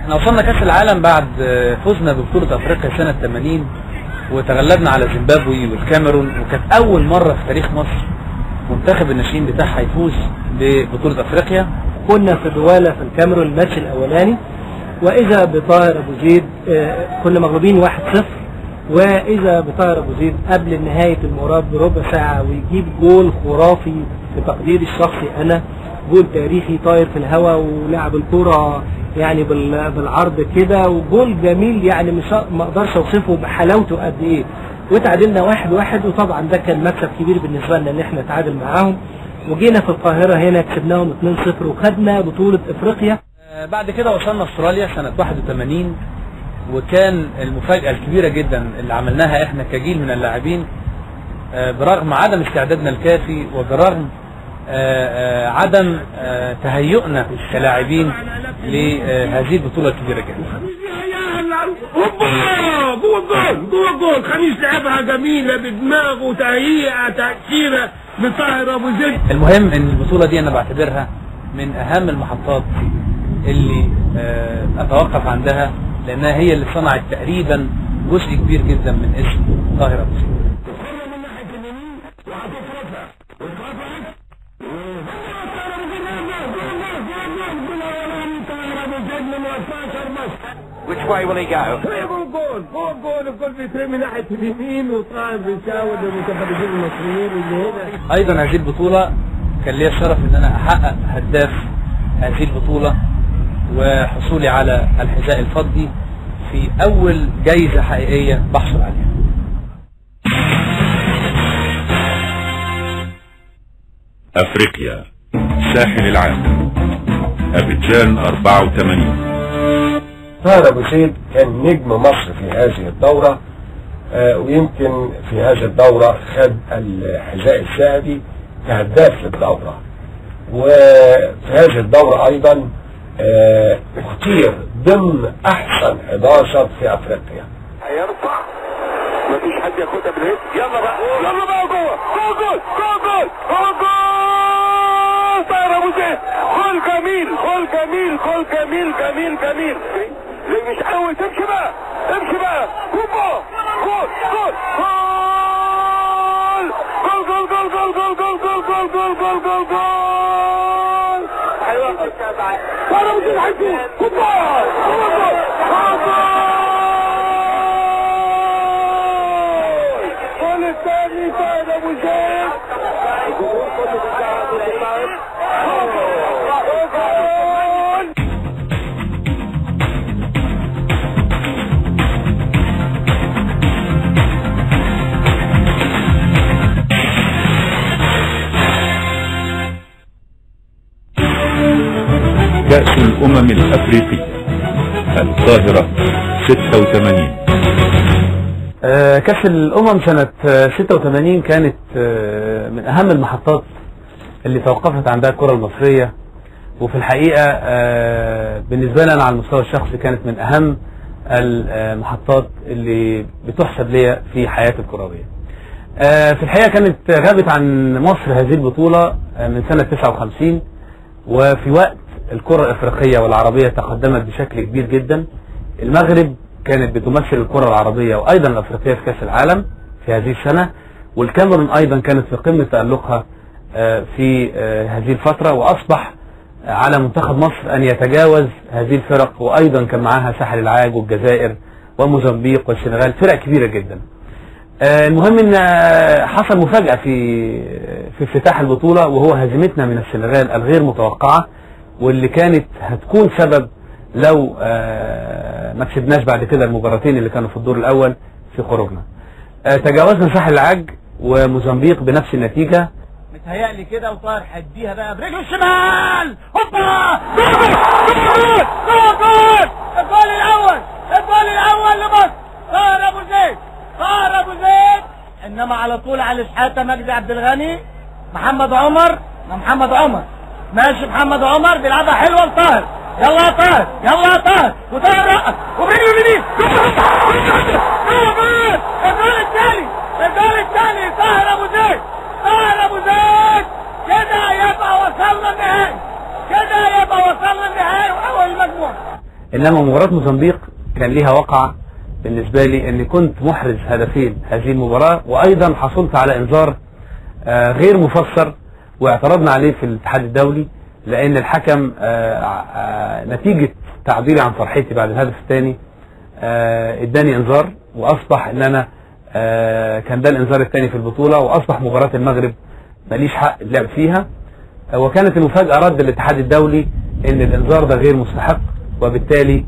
احنا وصلنا كاس العالم بعد فوزنا ببطولة افريقيا سنة 80 وتغلبنا على زيمبابوي والكاميرون، وكانت اول مرة في تاريخ مصر منتخب الناشئين بتاعها يفوز ببطولة افريقيا. كنا في دواله في الكاميرون الماتش الاولاني، واذا بطاهر ابو زيد كنا مغلوبين 1-0، واذا بطاهر ابو زيد قبل نهايه المباراه بربع ساعه ويجيب جول خرافي في تقديري الشخصي، انا جول تاريخي طاير في الهواء ولعب الكره يعني بالعرض كده، وجول جميل يعني ما اقدرش اوصفه بحلاوته قد ايه. وتعادلنا 1-1، وطبعا ده كان مكسب كبير بالنسبه لنا ان احنا نتعادل معاهم، وجينا في القاهره هنا كسبناهم 2-0 وخدنا بطوله افريقيا. بعد كده وصلنا استراليا سنه 81، وكان المفاجاه الكبيره جدا اللي عملناها احنا كجيل من اللاعبين برغم عدم استعدادنا الكافي وبرغم عدم تهيئنا كلاعبين لهذه البطوله الكبيره جدا. جوه الجول خميس لعبها جميله بدماغه وتهيئه تاثيره بطاهر ابو زيد. المهم ان البطوله دي انا بعتبرها من اهم المحطات اللي اتوقف عندها، لانها هي اللي صنعت تقريبا جزء كبير جدا من اسم طاهر ابو زيد. Which way will he go? الجول بيترمي ناحيه اليمين وطاهر بيساوي المتفرجين المصريين اللي هنا. ايضا هذه البطوله كان لي الشرف ان انا احقق هداف هذه البطوله وحصولي على الحذاء الفضي في اول جائزه حقيقيه بحصل عليها. افريقيا ساحل العالم ابيجان 84. طاهر ابو زيد كان نجم مصر في هذه الدورة، ويمكن في هذه الدورة خد الحذاء الذهبي كهداف للدورة، وفي هذه الدورة ايضا اختير ضمن احسن 11 في افريقيا. هيرفع مفيش حد ياخدها بالهيد. يلا بقى جوه جول طاهر ابو زيد. جول جميل مش قوي. تمشي بقى جول هيوقف طاهر ابو زيد هيفوز. جول الثاني طاهر ابو زيد. كأس الأمم الأفريقية القاهرة 86. كأس الأمم سنة 86 كانت من أهم المحطات اللي توقفت عندها الكرة المصرية، وفي الحقيقة بالنسبة لي أنا على المستوى الشخصي كانت من أهم المحطات اللي بتحسب لي في حياتي الكروية. في الحقيقة كانت غابت عن مصر هذه البطولة من سنة 59، وفي وقت الكرة الافريقية والعربية تقدمت بشكل كبير جدا. المغرب كانت بتمثل الكرة العربية وايضا الافريقية في كاس العالم في هذه السنة، والكاميرون ايضا كانت في قمة تألقها في هذه الفترة، واصبح على منتخب مصر ان يتجاوز هذه الفرق، وايضا كان معاها ساحل العاج والجزائر وموزمبيق والسنغال، فرق كبيرة جدا. المهم ان حصل مفاجأة في افتتاح البطولة، وهو هزيمتنا من السنغال الغير متوقعة، واللي كانت هتكون سبب لو ما كسبناش بعد كده المباراتين اللي كانوا في الدور الاول في خروجنا. تجاوزنا ساحل العاج وموزمبيق بنفس النتيجة. متهيألي كده وطاهر هديها بقى برجله الشمال، هوبا جول الجول الاول لمصر. طاهر ابو زيد انما على طول على شحاته مجدي عبد الغني، محمد عمر ماشي. محمد عمر بيلعبها حلوه لطاهر. يلا يا طاهر وطاهر رقص وبرجله اليمين. الجول الثاني طاهر ابو زيد كده يبقى وصلنا النهائي واول المجموعه. انما مباراة موزمبيق كان ليها وقع بالنسبة لي اني كنت محرز هدفين هذه المباراة، وايضا حصلت على انذار غير مفسر واعترضنا عليه في الاتحاد الدولي، لان الحكم نتيجة تعبيري عن فرحتي بعد الهدف الثاني اداني انذار، واصبح ان انا كان ده الانذار الثاني في البطولة، واصبح مباراة المغرب ماليش حق اللعب فيها. وكانت المفاجأة رد الاتحاد الدولي ان الانذار ده غير مستحق، وبالتالي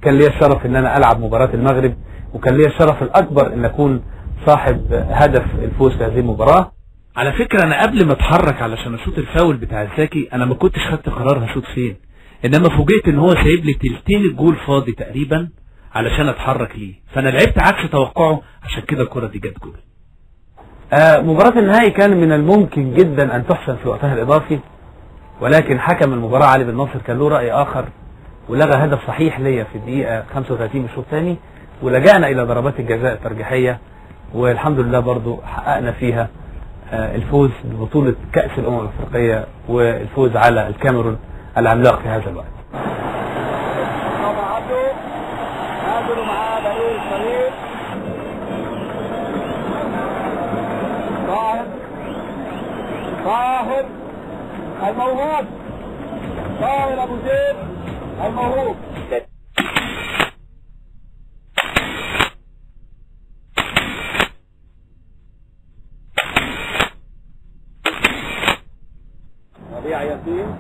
كان لي الشرف ان انا العب مباراة المغرب، وكان لي الشرف الاكبر ان اكون صاحب هدف الفوز في هذه المباراة. على فكرة انا قبل ما اتحرك علشان اشوط الفاول بتاع زكي انا ما كنتش خدت قرار هشوط فين، انما فوجئت ان هو سايب لي تلتين الجول فاضي تقريبا علشان اتحرك ليه، فانا لعبت عكس توقعه، عشان كده الكرة دي جت جول. مباراة النهائي كان من الممكن جدا ان تحسم في وقتها الاضافي، ولكن حكم المباراة علي بن ناصر كان له رأي اخر ولغى هدف صحيح ليا في الدقيقة 35 من الشوط الثاني، ولجأنا الى ضربات الجزاء الترجيحية، والحمد لله برضو حققنا فيها الفوز ببطولة كأس الأمم الأفريقية والفوز على الكاميرون العملاق في هذا الوقت. طاهر الموهوب، طاهر أبو زيد الموهوب. ربيع ياسين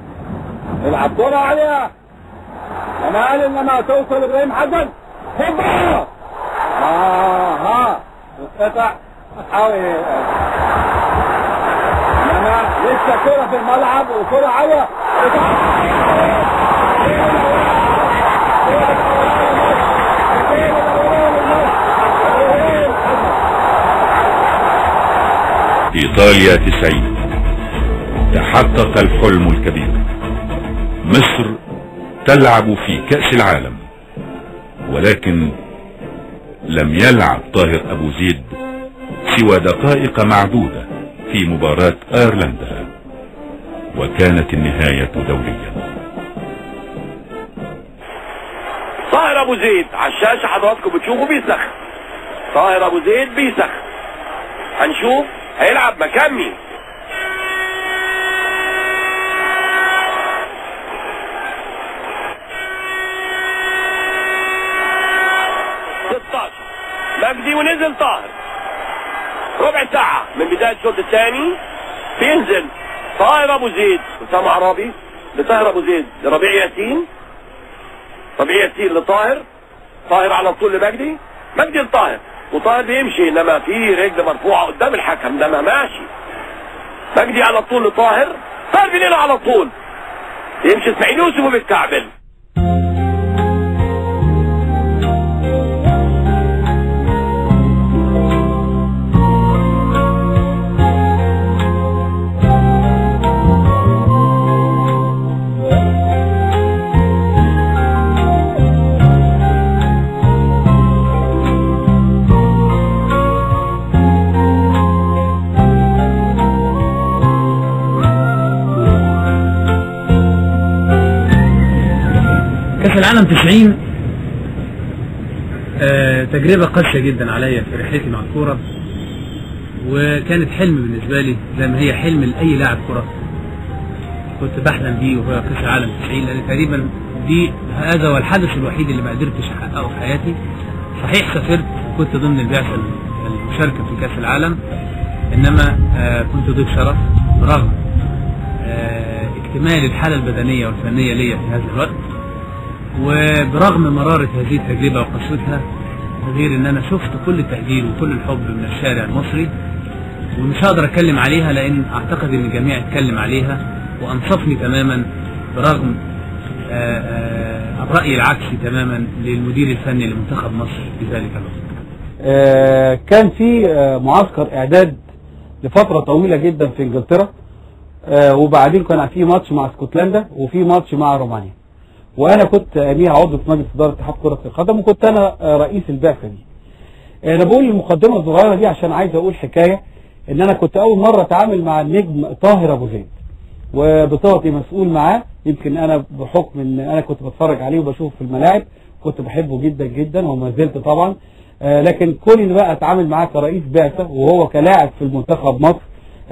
العب كرة عليها كمال، انما توصل ابراهيم حسن هوبا اتقطع حاول، انما لسه كرة في الملعب وكرة عالية إيطاليا 90 تحقق الحلم الكبير، مصر تلعب في كأس العالم، ولكن لم يلعب طاهر أبو زيد سوى دقائق معدودة في مباراة ايرلندا، وكانت النهاية دولية. طاهر أبو زيد على الشاشة حضراتكم بتشوفوا بيسخن، طاهر أبو زيد بيسخن، هنشوف هيلعب مكان مين. 16 مجدي ونزل طاهر، ربع ساعة من بداية الشوط الثاني بينزل طاهر أبو زيد، أسامة عرابي لطاهر أبو زيد لربيع ياسين، ربيع ياسين لطاهر، طاهر على طول لمجدي، مجدي لطاهر، وطاهر بيمشي انما في رجل مرفوعة قدام الحكم انما ماشي، مجدي على طول لطاهر، طاهر بيننا على طول يمشي اسماعيل يوسف وبيتكعبل. كأس العالم 90 تجربة قاسية جدا عليا في رحلتي مع الكورة، وكانت حلم بالنسبة لي زي ما هي حلم لأي لاعب كرة كنت بحلم بيه، وهو كأس العالم 90، لأن تقريبا هذا هو الحدث الوحيد اللي ما قدرتش أحققه في حياتي. صحيح سافرت وكنت ضمن البعثة المشاركة في كأس العالم، إنما كنت ضيف شرف برغم اكتمال الحالة البدنية والفنية ليا في هذا الوقت، وبرغم مرارة هذه التجربة وقسوتها، غير ان انا شفت كل التقدير وكل الحب من الشارع المصري، ومش هقدر اتكلم عليها لان اعتقد ان الجميع اتكلم عليها وانصفني تماما، برغم الرأي العكسي تماما للمدير الفني لمنتخب مصر في ذلك الوقت. كان في معسكر اعداد لفترة طويلة جدا في انجلترا، وبعدين كان في ماتش مع اسكتلندا وفي ماتش مع رومانيا، وانا كنت امير عضو في مجلس اداره اتحاد كره القدم، وكنت انا رئيس البعثه دي. انا بقول المقدمه الصغيره دي عشان عايز اقول حكايه ان انا كنت اول مره اتعامل مع النجم طاهر ابو زيد، وبصفتي مسؤول معاه يمكن انا بحكم ان انا كنت بتفرج عليه وبشوفه في الملاعب كنت بحبه جدا جدا وما زلت طبعا. لكن كوني ان بقى اتعامل معاه كرئيس بعثه وهو كلاعب في المنتخب مصر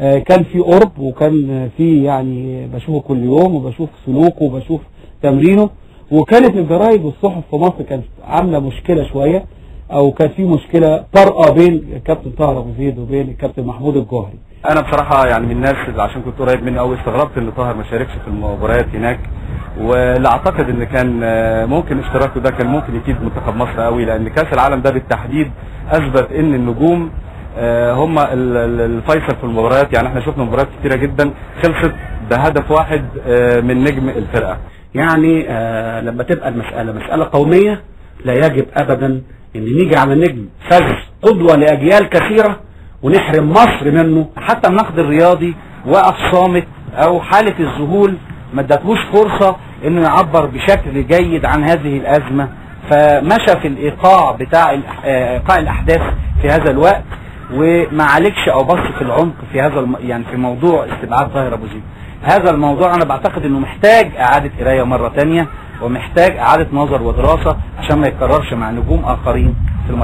كان في قرب وكان في يعني بشوفه كل يوم وبشوف سلوكه وبشوف تمرينه. وكانت الجرايد والصحف في مصر كانت عامله مشكله شويه او كان في مشكله طارئه بين الكابتن طاهر ابو زيد وبين الكابتن محمود الجوهري. انا بصراحه يعني من الناس اللي عشان كنت قريب منه قوي استغربت ان طاهر ما شاركش في المباريات هناك، واللي اعتقد ان كان ممكن اشتراكه ده كان ممكن يفيد منتخب مصر قوي، لان كاس العالم ده بالتحديد اثبت ان النجوم هم الفيصل في المباريات. يعني احنا شفنا مباريات كتيره جدا خلصت بهدف واحد من نجم الفرقه. يعني لما تبقى المساله مساله قوميه لا يجب ابدا ان نيجي على نجم فاز قدوه لاجيال كثيره ونحرم مصر منه. حتى النقد الرياضي وقف صامت او حاله الذهول ما ادتهوش فرصه انه يعبر بشكل جيد عن هذه الازمه، فمشى في الايقاع بتاع ايقاع الاحداث في هذا الوقت وما عليكش او بص في العمق في هذا يعني في موضوع استبعاد طاهر ابو زيد. هذا الموضوع انا بعتقد انه محتاج اعاده قرايه مره ثانيه ومحتاج اعاده نظر ودراسه عشان ما يتكررش مع نجوم اخرين